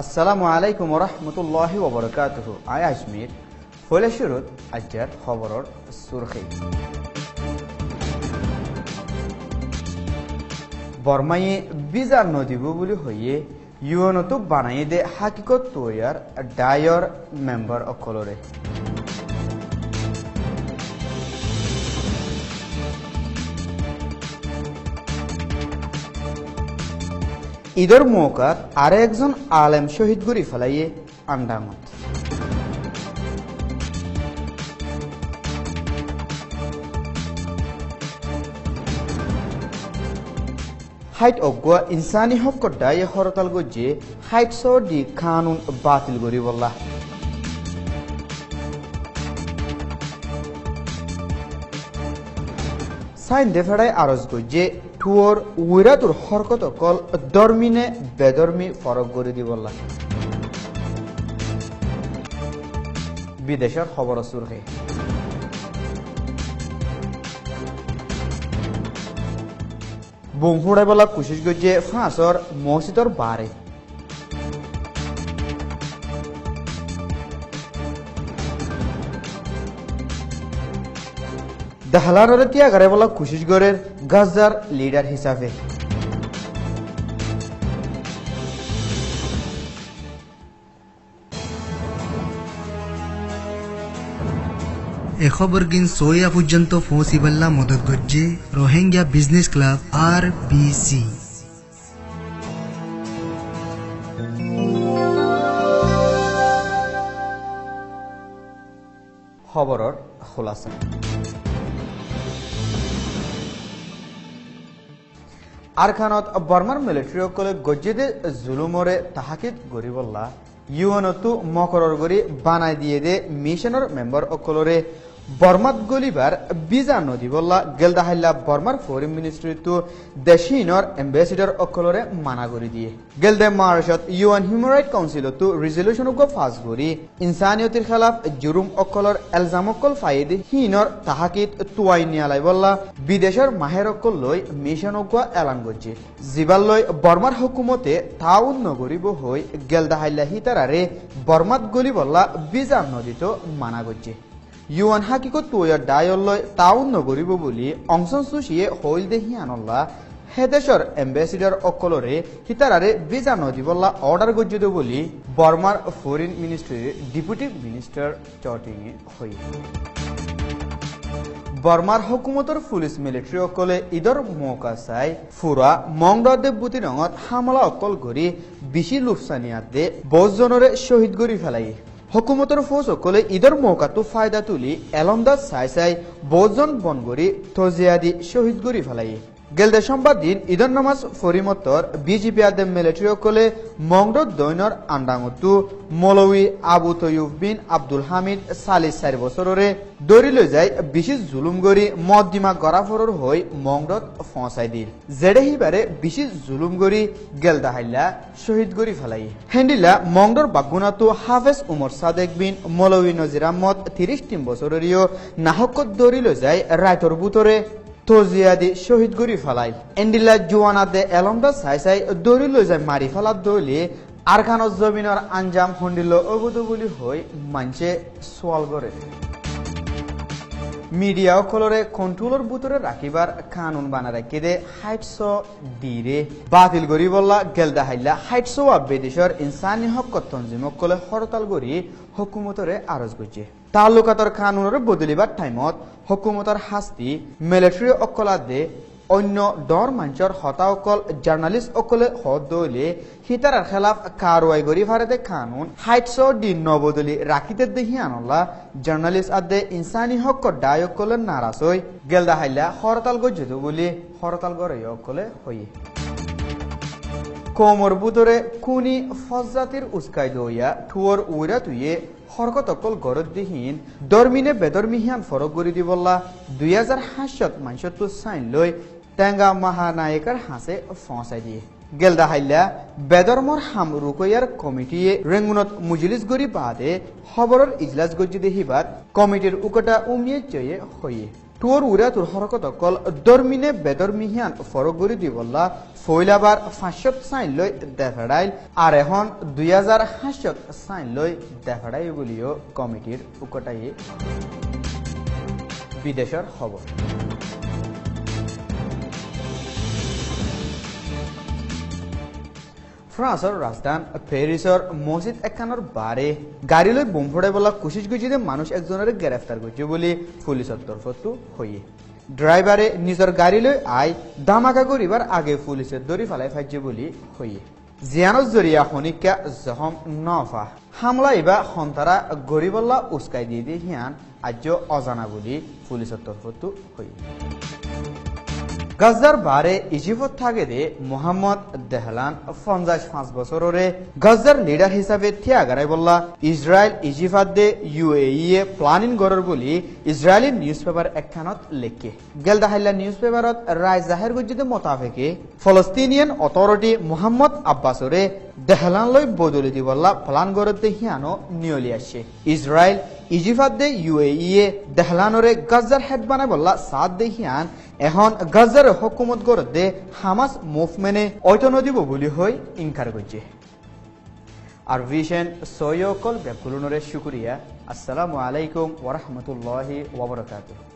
আসসালামু আলাইকুম ওরহমতুল্লাহি ওবরকাতুহু। আয় আজমির ফলে শুরুত আজ্জার খবরর সুরখি। বর্মায়ে বিজার নদীব বলি হইয়ে ইউএনতো বানাইয়ে দে হাকিকত তৈয়ার ডায়র মেম্বার অকলরে। ঈদের মৌকাত আর একজন আলেম শহীদ গরি ফেলাইয়ে আন্ডামত। হাইট অগুয়া ইনসানি হক ডায়ে হরতাল গজ্জে হাইট সর্দি কানুন বাতিল গরি বললা। সাইন দেফাড়াই আরজ গজ্জে টুয়র উইরাতুর হরকত কল দরমিনে বেদরমি ফরক গরি দি বললা। বিদেশের খবর সুরখে। বুমফুড়াই বলা কুশিস গজ্জে ফ্রান্সর মসজিদর বারে। দেহলানরে তিয়াগারে বলা কুশিসগড়ের গাজার লিডার হিসাবে। এ খবর গিন সোয়া পর্যন্ত পৌঁছিবাল্লা মদত গজ্জে রোহিঙ্গা বিজনেস ক্লাব RBC। খবরর খোলাসা। আরখানত বর্মার মিলিটারি অকলে গজ্জেদে জুলুমরে তাহাকিদ গরিবল্লা ইউএনতো মকরর গরি বানাই দিয়ে দে মিশনের মেম্বার অকলরে বর্মাত গলিবার বিজা নদী বল্লা গেলদাহাইল্লা বর্মার ফরেন মিনিস্ট্রি তো দেশিনর এম্বাসিডর অকলরে মানা করি দিয়ে গেলদে মার্শত ইউএন হিউম্যান রাইট কাউন্সিল তো রিজলিউশন গো ফাস করি ইনসানিয়তির খেলাফ জুরুম অকলর এলজাম অকল ফাইদে হিনর তাহাকিত তুয়াই নিয়ালাই বল্লা বিদেশের মাহের অকল লই মিশন অগুয়া এলান গজ্জে জিবাল লই বর্মার হুকুমতে তাউন নগরিব হই গেলদাহাইল্লা হিতারারে বর্মাত গলি বল্লা বিজা নদী তো মানা গজ্জে ইউএন হাকিকত তৈয়ার ডায়ল্লয় তাউন নগরিব বলি অংশন সুশিয়ে হইল দেহি আনল্লা হেদেশর এম্বাসিডর অকলরে হিতারারে বিজা নদী বল্লা অর্ডার গজ্জিত বলি বর্মার ফরেন মিনিস্ট্রির ডেপুটি মিনিস্টার চটিং হই বর্মার হুকুমতর পুলিশ মিলিটারি অকলে ঈদর মৌকা চাই ফুরা মংদেব বুতি রঙত হামলা অকল গড়ি বেশি লুফসানিয়াত দে ৫ জনরে শহীদ গড়ি ফেলাই হুকুমতর ফৌজ অকলে ঈদর মৌকাতো ফায়দা তুলি এলমদাজ চাই চাই ৫ জন বনগরি তজিয়াদি শহীদ গড়ি ফেলাই গেলদে সোমবার দিন ঈদর নামাজ ফরিমতর বিজেপি আদে মিলিটারি অকলে মংড দৈনর আন্ডাঙতু মৌলবী আবু তৈয়ুব বিন আব্দুল হামিদ ৪৫ বছররে দৌড়ি লৈ যায় বিশেষ জুলুম গড়ি মদ্দিমা গড়াফরর হই মংডত ফসাই দিল জেডে হিবারে বিশেষ জুলুম গড়ি গেলদাহাইল্লা শহীদ গড়ি ফেলাই হেন্ডিলা মংডর বাগুনাতো হাফেজ উমর সাদেক বিন মৌলবী নজির আহমদ ৩০ বছরেরও নাহকত দৌড়ি লৈ যায় রায়তর বুতরে তজিয়াদি শহীদ গড়ি ফেলাই এন্ডিলা জুয়ানাদে এলমদা চাই চাই দৌড়ি লৈ যায় মারি ফেলাত দৌলি আরখানত জমিনের আঞ্জাম হন্ডিল অবধ বলি হই মানছে সোয়াল করে মিডিয়া অকলরে কন্ট্রোলর বুতরে রাখিবার কানুন বানা রাখি দে ৮০০ রে বাতিল গরি বললা গেলদাহাইল্লা ৮০০ বিদেশের ইনসানি হক তঞ্জিম অকলে হরতাল গরি হুকুমতরে আরজ গজ্জে তালুকাতর কানুনের বদলিবার টাইমত হুকুমতর হাস্তি মিলিটারি অকলা দে অন্য ডর মঞ্চর হতা অকল জার্নালিস্ট অকলে হদ দলে হিতারার খেলাফ কারওয়াই গরি ভারতে কানুন ৮০০ নবদলি রাখিতে দেহি আনলা জার্নালিস্ট আদে ইনসানি হক ডায় অকলে নারাজ হই গেলদাহাইল্লা হরতাল গজ্জিত বলি হরতাল গড়ে অকলে হইয়ে কোমর বুতরে কুনি ফজাতির উস্কাই দইয়া ঠুয়র উইরা তুইয়ে হরকত অকল গরদ দিহীন দরমিনে বেদরমিহিয়ান ফরক গড়ি দি বললা ২০০৭ মানসত সাইন লই টেঙ্গা মহানায়িকার হাসে ফসাই দিয়ে গেলদাহাইল্লা বেদরমর হাম রুকইয়ার কমিটিয়ে রেঙ্গুনত মুজলিস গরি বাদে খবরের ইজলাস গজ্জি দেহিবাদ কমিটির উকটা উমিয়ে চয়ে হইয়ে টুর উড়া তোর হরকত অকল দরমিনে বেদরমিহিয়ান ফরগরি দিবল্লা ফইলাবার 500 সাইন লই দেফাড়াইল আর এখন 2500 সাইন লই দেফাড়াই বলিও কমিটির উকটাই বিদেশের খবর। ফ্রান্সের রাজধানী প্যারিসের মসজিদ একানোর বারে গাড়ি লই বোম ফোড়াই বলা কুশিস গুজিতে মানুষ একজনের গ্রেফতার করছে বলে পুলিশের তরফত হইয়ে ড্রাইভারে নিজের গাড়ি লই আই দামাকা করিবার আগে পুলিশের দড়ি ফেলাই ফাইছে বলে হইয়ে জিয়ানোর জরিয়া হনিকা জহম নফা হামলা এবার হন্তারা গরিবল্লা উস্কাই দিয়ে দিয়ে হিয়ান আজ অজানা বলে পুলিশের তরফত হইয়ে গজদার বারে ইজিপ্ট থাকে দে মোহাম্মদ দেহলান 55 বছরের গজদার লিডার হিসাবে থিয়া গারাই বললা ইসরায়েল ইজিপ্ট দে ইউএই এ প্ল্যানিং গড়র বলি ইসরায়েলি নিউজ পেপার একখানত লেখে গেলদা হাইলা নিউজ পেপারত রায় জাহের গজ্জিতে মোতাবেকে ফলস্তিনিয়ান অথরিটি মোহাম্মদ আব্বাসরে দেহলান লই বদলি দি বললা প্ল্যান গড়তে হিয়ানো নিয়লি আসে ইসরায়েল ইজিপ্ট দে ইউএই এ দেহলানরে গজদার হেড বানাই বললা সাদ দে হিয়ান এখন গজদার হুকুমত গড়তে হামাস মুভমেন্টে ঐতন দিব বলি হই ইনকার করছে আর ভিশন সৈয়কল ব্যাকুলনরে শুকরিয়া। আসসালামু আলাইকুম ওয়া রাহমাতুল্লাহি ওয়া বারাকাতুহু।